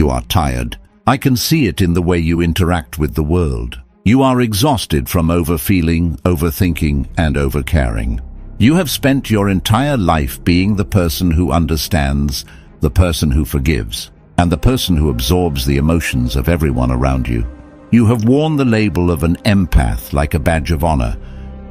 You are tired. I can see it in the way you interact with the world. You are exhausted from overfeeling, overthinking, and overcaring. You have spent your entire life being the person who understands, the person who forgives, and the person who absorbs the emotions of everyone around you. You have worn the label of an empath like a badge of honor,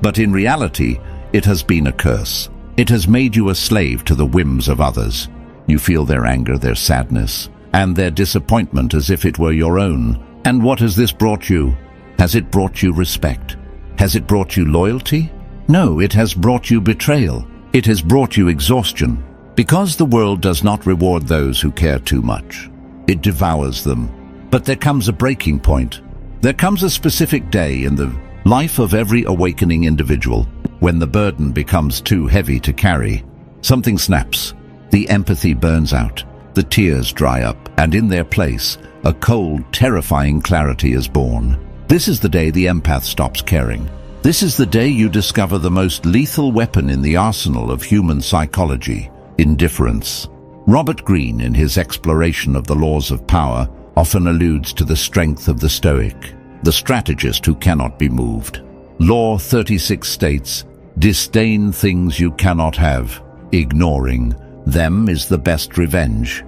but in reality, it has been a curse. It has made you a slave to the whims of others. You feel their anger, their sadness, and their disappointment as if it were your own. And what has this brought you? Has it brought you respect? Has it brought you loyalty? No, it has brought you betrayal. It has brought you exhaustion. Because the world does not reward those who care too much. It devours them. But there comes a breaking point. There comes a specific day in the life of every awakening individual when the burden becomes too heavy to carry. Something snaps. The empathy burns out. The tears dry up, and in their place, a cold, terrifying clarity is born. This is the day the empath stops caring. This is the day you discover the most lethal weapon in the arsenal of human psychology, indifference. Robert Greene, in his exploration of the laws of power, often alludes to the strength of the stoic, the strategist who cannot be moved. Law 36 states, "Disdain things you cannot have. Ignoring them is the best revenge."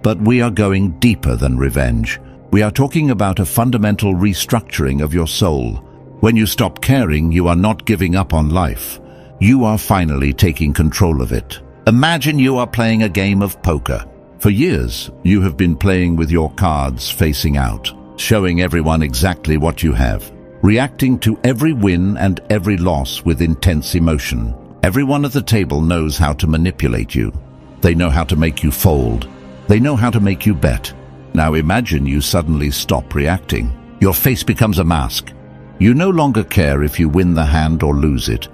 But we are going deeper than revenge. We are talking about a fundamental restructuring of your soul. When you stop caring, you are not giving up on life. You are finally taking control of it. Imagine you are playing a game of poker. For years, you have been playing with your cards facing out, showing everyone exactly what you have, reacting to every win and every loss with intense emotion. Everyone at the table knows how to manipulate you. They know how to make you fold. They know how to make you bet. Now imagine you suddenly stop reacting. Your face becomes a mask. You no longer care if you win the hand or lose it,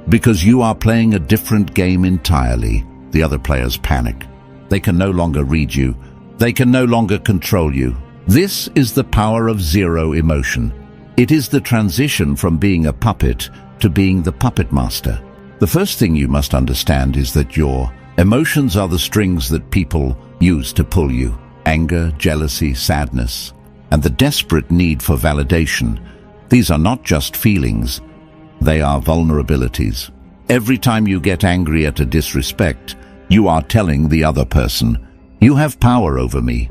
because you are playing a different game entirely. The other players panic. They can no longer read you. They can no longer control you. This is the power of zero emotion. It is the transition from being a puppet to being the puppet master. The first thing you must understand is that your emotions are the strings that people use to pull you. Anger, jealousy, sadness, and the desperate need for validation. These are not just feelings, they are vulnerabilities. Every time you get angry at a disrespect, you are telling the other person, "You have power over me."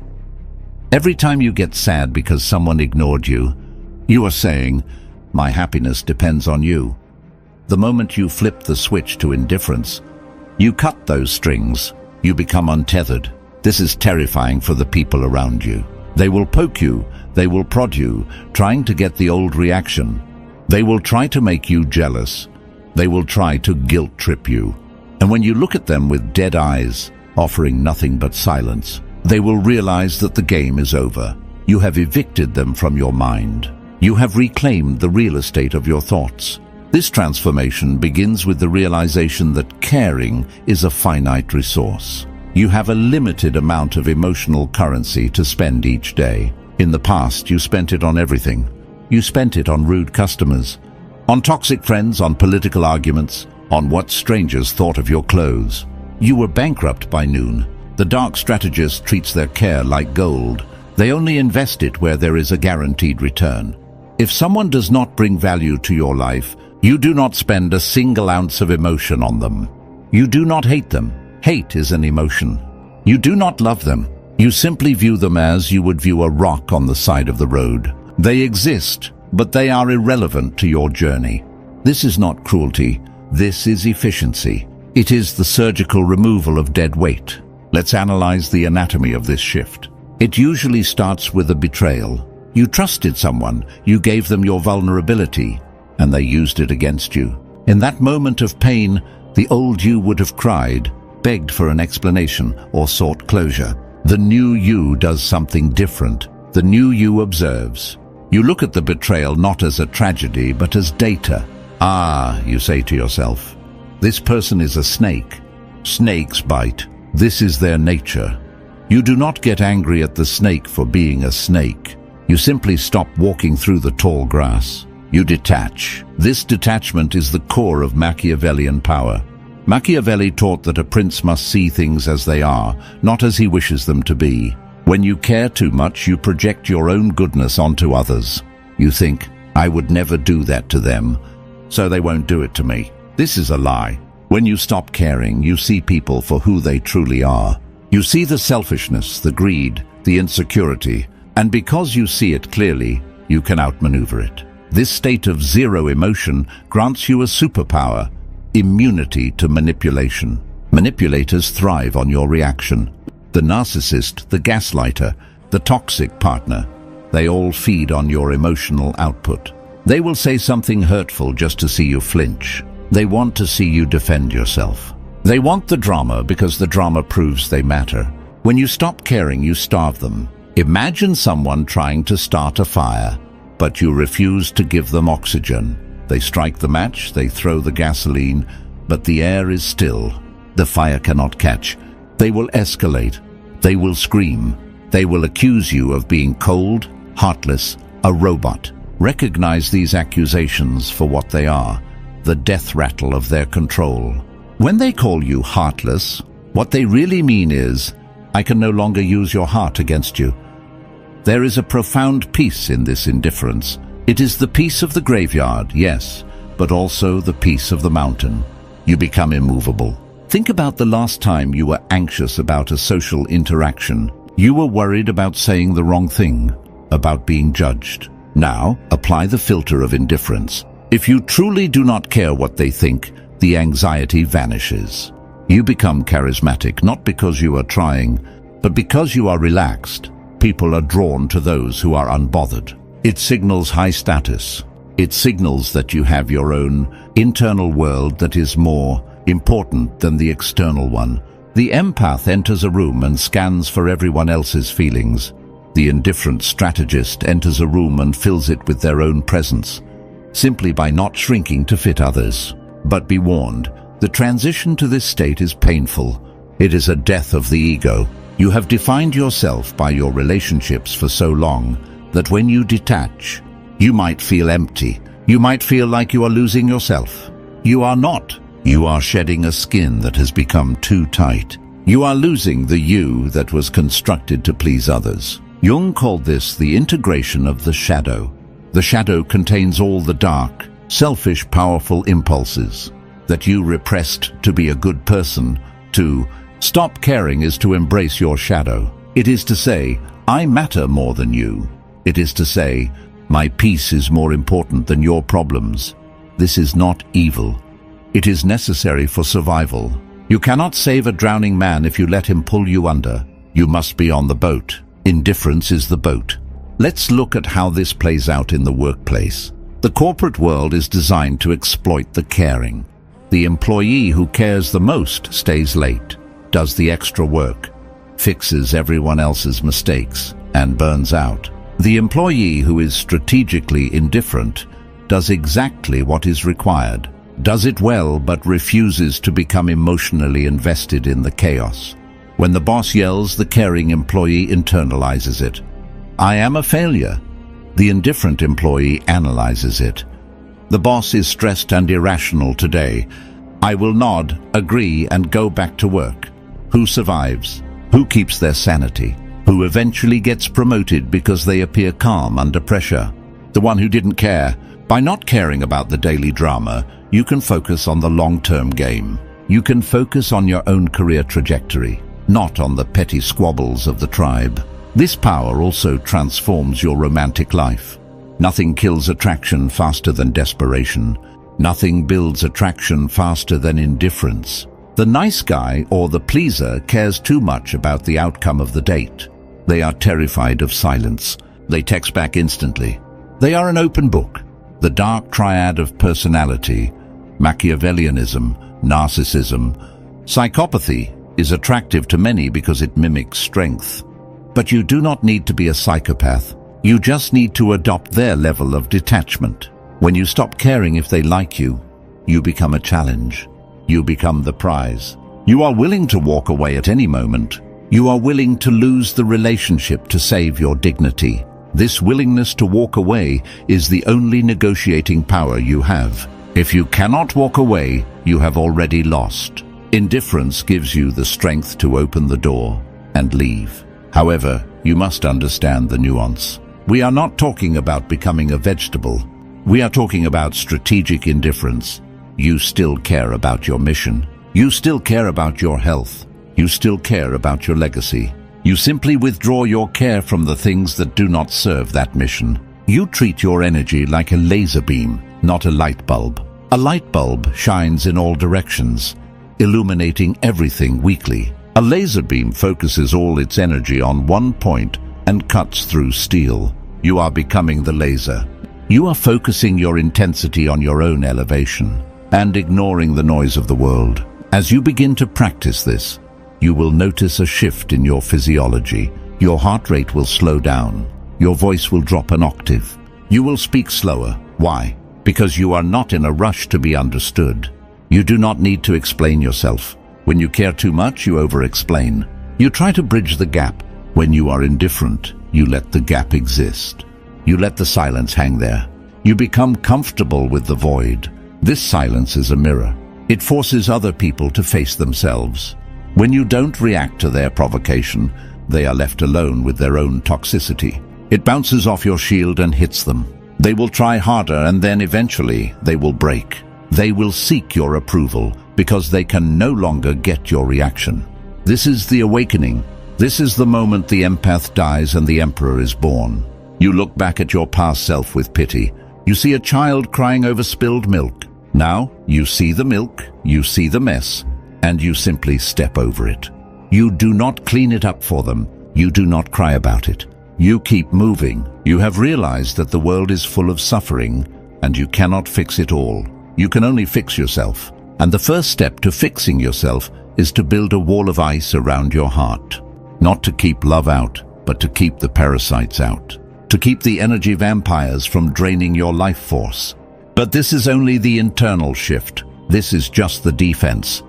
Every time you get sad because someone ignored you, you are saying, "My happiness depends on you." The moment you flip the switch to indifference, you cut those strings. You become untethered. This is terrifying for the people around you. They will poke you, they will prod you, trying to get the old reaction. They will try to make you jealous. They will try to guilt trip you. And when you look at them with dead eyes, offering nothing but silence, they will realize that the game is over. You have evicted them from your mind. You have reclaimed the real estate of your thoughts. This transformation begins with the realization that caring is a finite resource. You have a limited amount of emotional currency to spend each day. In the past, you spent it on everything. You spent it on rude customers, on toxic friends, on political arguments, on what strangers thought of your clothes. You were bankrupt by noon. The dark strategist treats their care like gold. They only invest it where there is a guaranteed return. If someone does not bring value to your life, you do not spend a single ounce of emotion on them. You do not hate them. Hate is an emotion. You do not love them. You simply view them as you would view a rock on the side of the road. They exist, but they are irrelevant to your journey. This is not cruelty. This is efficiency. It is the surgical removal of dead weight. Let's analyze the anatomy of this shift. It usually starts with a betrayal. You trusted someone, you gave them your vulnerability, and they used it against you. In that moment of pain, the old you would have cried, begged for an explanation, or sought closure. The new you does something different. The new you observes. You look at the betrayal not as a tragedy, but as data. Ah, you say to yourself, this person is a snake. Snakes bite. This is their nature. You do not get angry at the snake for being a snake. You simply stop walking through the tall grass. You detach. This detachment is the core of Machiavellian power. Machiavelli taught that a prince must see things as they are, not as he wishes them to be. When you care too much, you project your own goodness onto others. You think, I would never do that to them, so they won't do it to me. This is a lie. When you stop caring, you see people for who they truly are. You see the selfishness, the greed, the insecurity, and because you see it clearly, you can outmaneuver it. This state of zero emotion grants you a superpower, immunity to manipulation. Manipulators thrive on your reaction. The narcissist, the gaslighter, the toxic partner, they all feed on your emotional output. They will say something hurtful just to see you flinch. They want to see you defend yourself. They want the drama because the drama proves they matter. When you stop caring, you starve them. Imagine someone trying to start a fire, but you refuse to give them oxygen. They strike the match, they throw the gasoline, but the air is still. The fire cannot catch. They will escalate. They will scream. They will accuse you of being cold, heartless, a robot. Recognize these accusations for what they are, the death rattle of their control. When they call you heartless, what they really mean is, I can no longer use your heart against you. There is a profound peace in this indifference. It is the peace of the graveyard, yes, but also the peace of the mountain. You become immovable. Think about the last time you were anxious about a social interaction. You were worried about saying the wrong thing, about being judged. Now, apply the filter of indifference. If you truly do not care what they think, the anxiety vanishes. You become charismatic not because you are trying, but because you are relaxed. People are drawn to those who are unbothered. It signals high status. It signals that you have your own internal world that is more important than the external one. The empath enters a room and scans for everyone else's feelings. The indifferent strategist enters a room and fills it with their own presence, simply by not shrinking to fit others. But be warned, the transition to this state is painful. It is a death of the ego. You have defined yourself by your relationships for so long that when you detach, you might feel empty. You might feel like you are losing yourself. You are not. You are shedding a skin that has become too tight. You are losing the you that was constructed to please others. Jung called this the integration of the shadow. The shadow contains all the dark, selfish, powerful impulses that you repressed to be a good person. To stop caring is to embrace your shadow. It is to say, I matter more than you. It is to say, my peace is more important than your problems. This is not evil. It is necessary for survival. You cannot save a drowning man if you let him pull you under. You must be on the boat. Indifference is the boat. Let's look at how this plays out in the workplace. The corporate world is designed to exploit the caring. The employee who cares the most stays late, does the extra work, fixes everyone else's mistakes, and burns out. The employee who is strategically indifferent does exactly what is required, does it well but refuses to become emotionally invested in the chaos. When the boss yells, the caring employee internalizes it. I am a failure. The indifferent employee analyzes it. The boss is stressed and irrational today. I will nod, agree, and go back to work. Who survives? Who keeps their sanity? Who eventually gets promoted because they appear calm under pressure? The one who didn't care. By not caring about the daily drama, you can focus on the long-term game. You can focus on your own career trajectory, not on the petty squabbles of the tribe. This power also transforms your romantic life. Nothing kills attraction faster than desperation. Nothing builds attraction faster than indifference. The nice guy or the pleaser cares too much about the outcome of the date. They are terrified of silence. They text back instantly. They are an open book. The dark triad of personality, Machiavellianism, narcissism, psychopathy is attractive to many because it mimics strength. But you do not need to be a psychopath. You just need to adopt their level of detachment. When you stop caring if they like you, you become a challenge. You become the prize. You are willing to walk away at any moment. You are willing to lose the relationship to save your dignity. This willingness to walk away is the only negotiating power you have. If you cannot walk away, you have already lost. Indifference gives you the strength to open the door and leave. However, you must understand the nuance. We are not talking about becoming a vegetable. We are talking about strategic indifference. You still care about your mission. You still care about your health. You still care about your legacy. You simply withdraw your care from the things that do not serve that mission. You treat your energy like a laser beam, not a light bulb. A light bulb shines in all directions, illuminating everything weakly. A laser beam focuses all its energy on one point and cuts through steel. You are becoming the laser. You are focusing your intensity on your own elevation and ignoring the noise of the world. As you begin to practice this, you will notice a shift in your physiology. Your heart rate will slow down. Your voice will drop an octave. You will speak slower. Why? Because you are not in a rush to be understood. You do not need to explain yourself. When you care too much, you over-explain. You try to bridge the gap. When you are indifferent, you let the gap exist. You let the silence hang there. You become comfortable with the void. This silence is a mirror. It forces other people to face themselves. When you don't react to their provocation, they are left alone with their own toxicity. It bounces off your shield and hits them. They will try harder and then eventually they will break. They will seek your approval because they can no longer get your reaction. This is the awakening. This is the moment the empath dies and the emperor is born. You look back at your past self with pity. You see a child crying over spilled milk. Now you see the milk, you see the mess, and you simply step over it. You do not clean it up for them. You do not cry about it. You keep moving. You have realized that the world is full of suffering and you cannot fix it all. You can only fix yourself. And the first step to fixing yourself is to build a wall of ice around your heart. Not to keep love out, but to keep the parasites out. To keep the energy vampires from draining your life force. But this is only the internal shift. This is just the defense.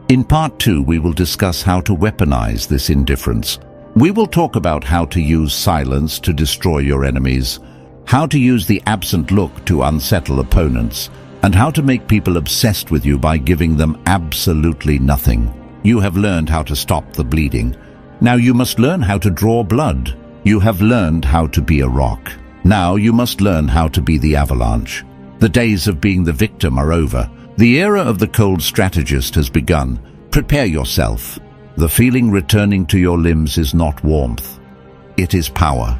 In part 2, we will discuss how to weaponize this indifference. We will talk about how to use silence to destroy your enemies, how to use the absent look to unsettle opponents, and how to make people obsessed with you by giving them absolutely nothing. You have learned how to stop the bleeding. Now you must learn how to draw blood. You have learned how to be a rock. Now you must learn how to be the avalanche. The days of being the victim are over. The era of the cold strategist has begun. Prepare yourself. The feeling returning to your limbs is not warmth. It is power.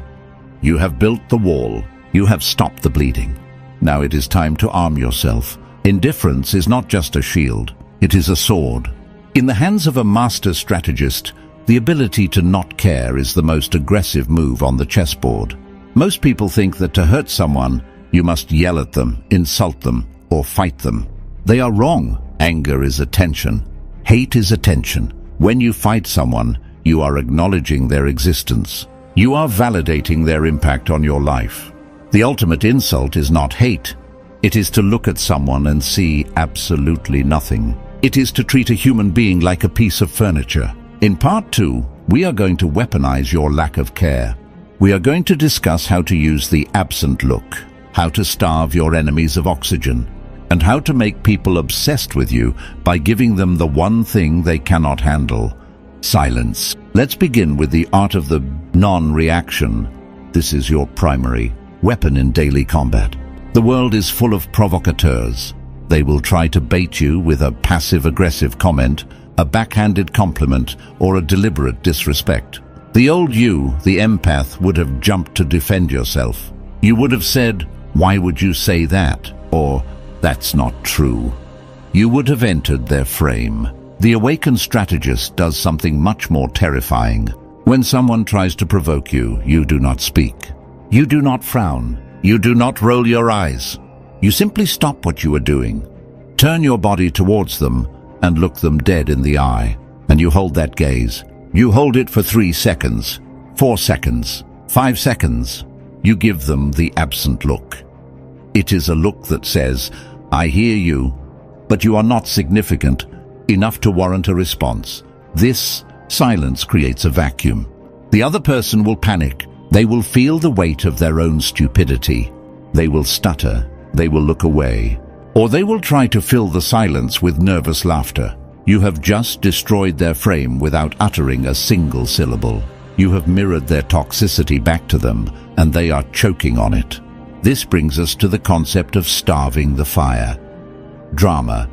You have built the wall. You have stopped the bleeding. Now it is time to arm yourself. Indifference is not just a shield. It is a sword. In the hands of a master strategist, the ability to not care is the most aggressive move on the chessboard. Most people think that to hurt someone, you must yell at them, insult them, or fight them. They are wrong. Anger is attention. Hate is attention. When you fight someone, you are acknowledging their existence. You are validating their impact on your life. The ultimate insult is not hate. It is to look at someone and see absolutely nothing. It is to treat a human being like a piece of furniture. In part 2, we are going to weaponize your lack of care. We are going to discuss how to use the absent look, how to starve your enemies of oxygen, and how to make people obsessed with you by giving them the one thing they cannot handle: silence. Let's begin with the art of the non-reaction. This is your primary weapon in daily combat. The world is full of provocateurs. They will try to bait you with a passive-aggressive comment, a backhanded compliment, or a deliberate disrespect. The old you, the empath, would have jumped to defend yourself. You would have said, "Why would you say that?" or "That's not true." You would have entered their frame. The awakened strategist does something much more terrifying. When someone tries to provoke you, you do not speak. You do not frown. You do not roll your eyes. You simply stop what you are doing. Turn your body towards them and look them dead in the eye. And you hold that gaze. You hold it for 3 seconds, 4 seconds, 5 seconds. You give them the absent look. It is a look that says, "I hear you, but you are not significant enough to warrant a response." This silence creates a vacuum. The other person will panic. They will feel the weight of their own stupidity. They will stutter. They will look away. Or they will try to fill the silence with nervous laughter. You have just destroyed their frame without uttering a single syllable. You have mirrored their toxicity back to them, and they are choking on it. This brings us to the concept of starving the fire. Drama,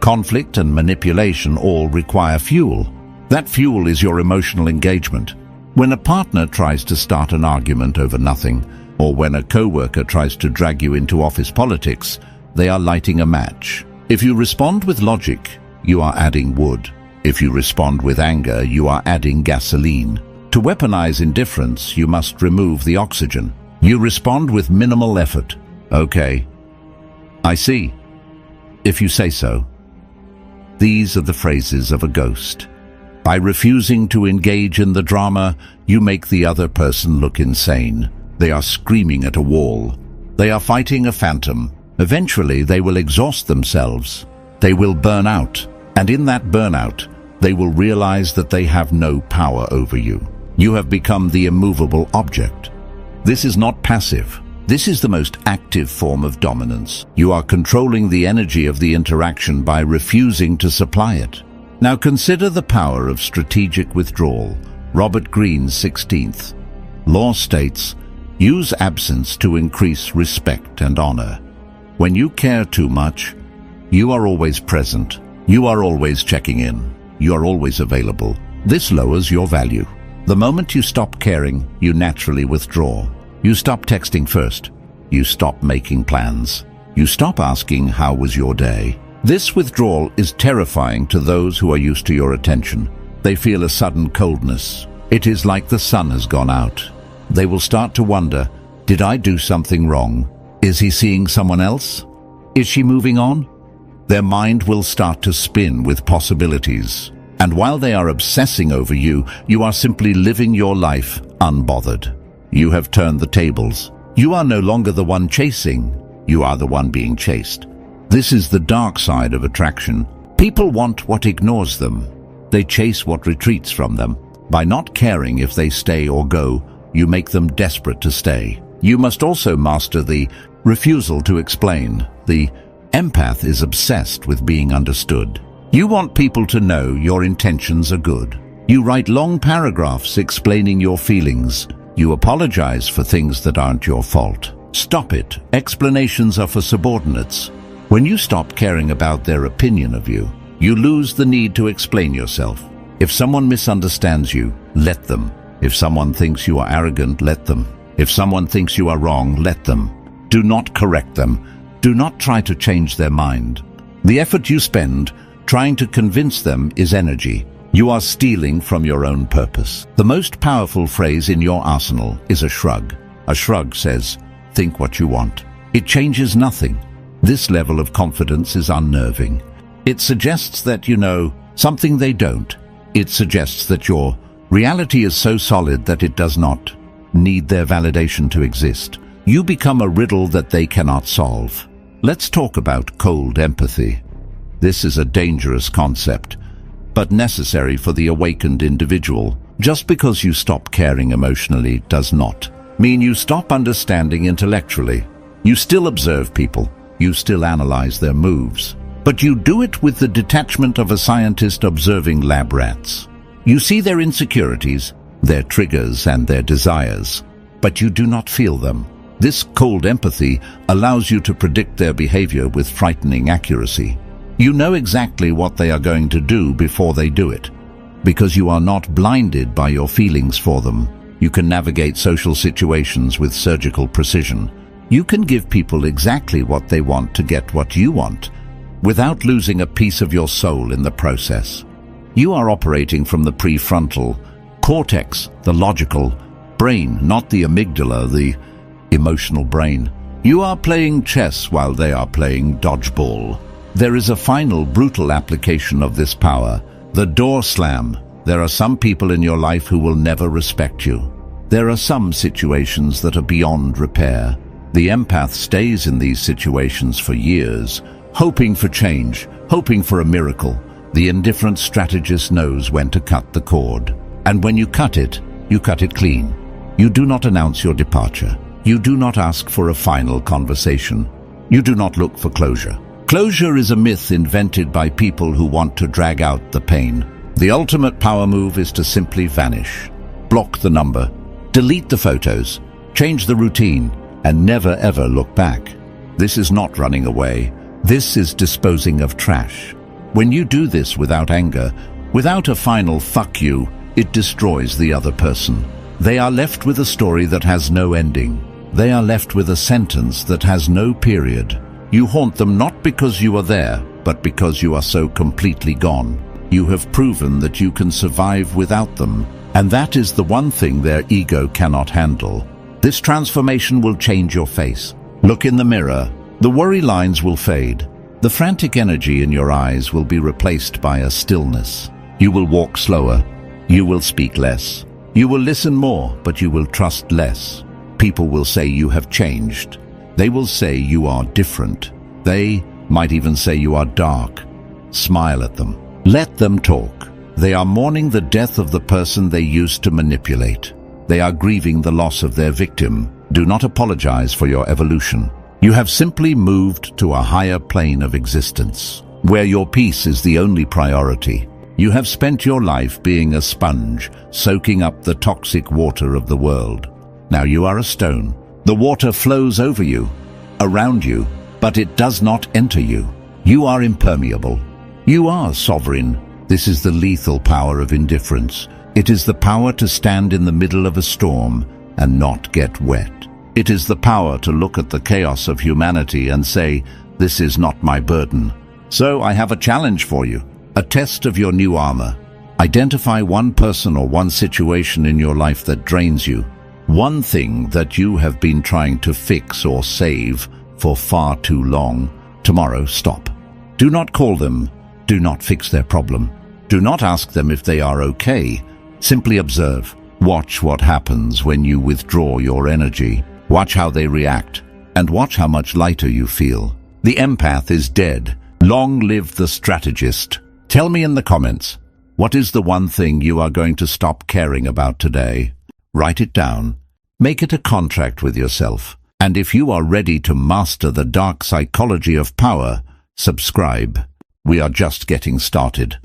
conflict, and manipulation all require fuel. That fuel is your emotional engagement. When a partner tries to start an argument over nothing, or when a co-worker tries to drag you into office politics, they are lighting a match. If you respond with logic, you are adding wood. If you respond with anger, you are adding gasoline. To weaponize indifference, you must remove the oxygen. You respond with minimal effort. Okay, I see. If you say so. These are the phrases of a ghost. By refusing to engage in the drama, you make the other person look insane. They are screaming at a wall. They are fighting a phantom. Eventually, they will exhaust themselves. They will burn out. And in that burnout, they will realize that they have no power over you. You have become the immovable object. This is not passive. This is the most active form of dominance. You are controlling the energy of the interaction by refusing to supply it. Now consider the power of strategic withdrawal. Robert Greene's 16th law states, use absence to increase respect and honor. When you care too much, you are always present. You are always checking in. You are always available. This lowers your value. The moment you stop caring, you naturally withdraw. You stop texting first. You stop making plans. You stop asking, how was your day? This withdrawal is terrifying to those who are used to your attention. They feel a sudden coldness. It is like the sun has gone out. They will start to wonder, did I do something wrong? Is he seeing someone else? Is she moving on? Their mind will start to spin with possibilities. And while they are obsessing over you, you are simply living your life unbothered. You have turned the tables. You are no longer the one chasing. You are the one being chased. This is the dark side of attraction. People want what ignores them. They chase what retreats from them. By not caring if they stay or go, you make them desperate to stay. You must also master the refusal to explain. The empath is obsessed with being understood. You want people to know your intentions are good. You write long paragraphs explaining your feelings. You apologize for things that aren't your fault. Stop it. Explanations are for subordinates. When you stop caring about their opinion of you, you lose the need to explain yourself. If someone misunderstands you, let them. If someone thinks you are arrogant, let them. If someone thinks you are wrong, let them. Do not correct them. Do not try to change their mind. The effort you spend trying to convince them is energy. You are stealing from your own purpose. The most powerful phrase in your arsenal is a shrug. A shrug says, think what you want. It changes nothing. This level of confidence is unnerving. It suggests that you know something they don't. It suggests that your reality is so solid that it does not need their validation to exist. You become a riddle that they cannot solve. Let's talk about cold empathy. This is a dangerous concept, but necessary for the awakened individual. Just because you stop caring emotionally does not mean you stop understanding intellectually. You still observe people. You still analyze their moves. But you do it with the detachment of a scientist observing lab rats. You see their insecurities, their triggers, and their desires, but you do not feel them. This cold empathy allows you to predict their behavior with frightening accuracy. You know exactly what they are going to do before they do it. Because you are not blinded by your feelings for them, you can navigate social situations with surgical precision. You can give people exactly what they want to get what you want, without losing a piece of your soul in the process. You are operating from the prefrontal cortex, the logical brain, not the amygdala, the emotional brain. You are playing chess while they are playing dodgeball. There is a final brutal application of this power, the door slam. There are some people in your life who will never respect you. There are some situations that are beyond repair. The empath stays in these situations for years, hoping for change, hoping for a miracle. The indifferent strategist knows when to cut the cord. And when you cut it clean. You do not announce your departure. You do not ask for a final conversation. You do not look for closure. Closure is a myth invented by people who want to drag out the pain. The ultimate power move is to simply vanish. block the number, delete the photos, change the routine, and never ever look back. This is not running away. This is disposing of trash. When you do this without anger, without a final fuck you, it destroys the other person. They are left with a story that has no ending. They are left with a sentence that has no period. You haunt them not because you are there, but because you are so completely gone. You have proven that you can survive without them, and that is the one thing their ego cannot handle. This transformation will change your face. Look in the mirror. The worry lines will fade. The frantic energy in your eyes will be replaced by a stillness. You will walk slower. You will speak less. You will listen more, but you will trust less. People will say you have changed. They will say you are different. They might even say you are dark. Smile at them. Let them talk. They are mourning the death of the person they used to manipulate. They are grieving the loss of their victim. Do not apologize for your evolution. You have simply moved to a higher plane of existence, where your peace is the only priority. You have spent your life being a sponge, soaking up the toxic water of the world. Now you are a stone. The water flows over you, around you, but it does not enter you. You are impermeable. You are sovereign. This is the lethal power of indifference. It is the power to stand in the middle of a storm and not get wet. It is the power to look at the chaos of humanity and say, "This is not my burden." So I have a challenge for you, a test of your new armor. Identify one person or one situation in your life that drains you, one thing that you have been trying to fix or save for far too long. Tomorrow, stop. Do not call them. Do not fix their problem. Do not ask them if they are okay. Simply observe. Watch what happens when you withdraw your energy. Watch how they react, and watch how much lighter you feel. The empath is dead. Long live the strategist. Tell me in the comments, what is the one thing you are going to stop caring about today? Write it down. Make it a contract with yourself. And if you are ready to master the dark psychology of power, subscribe. We are just getting started.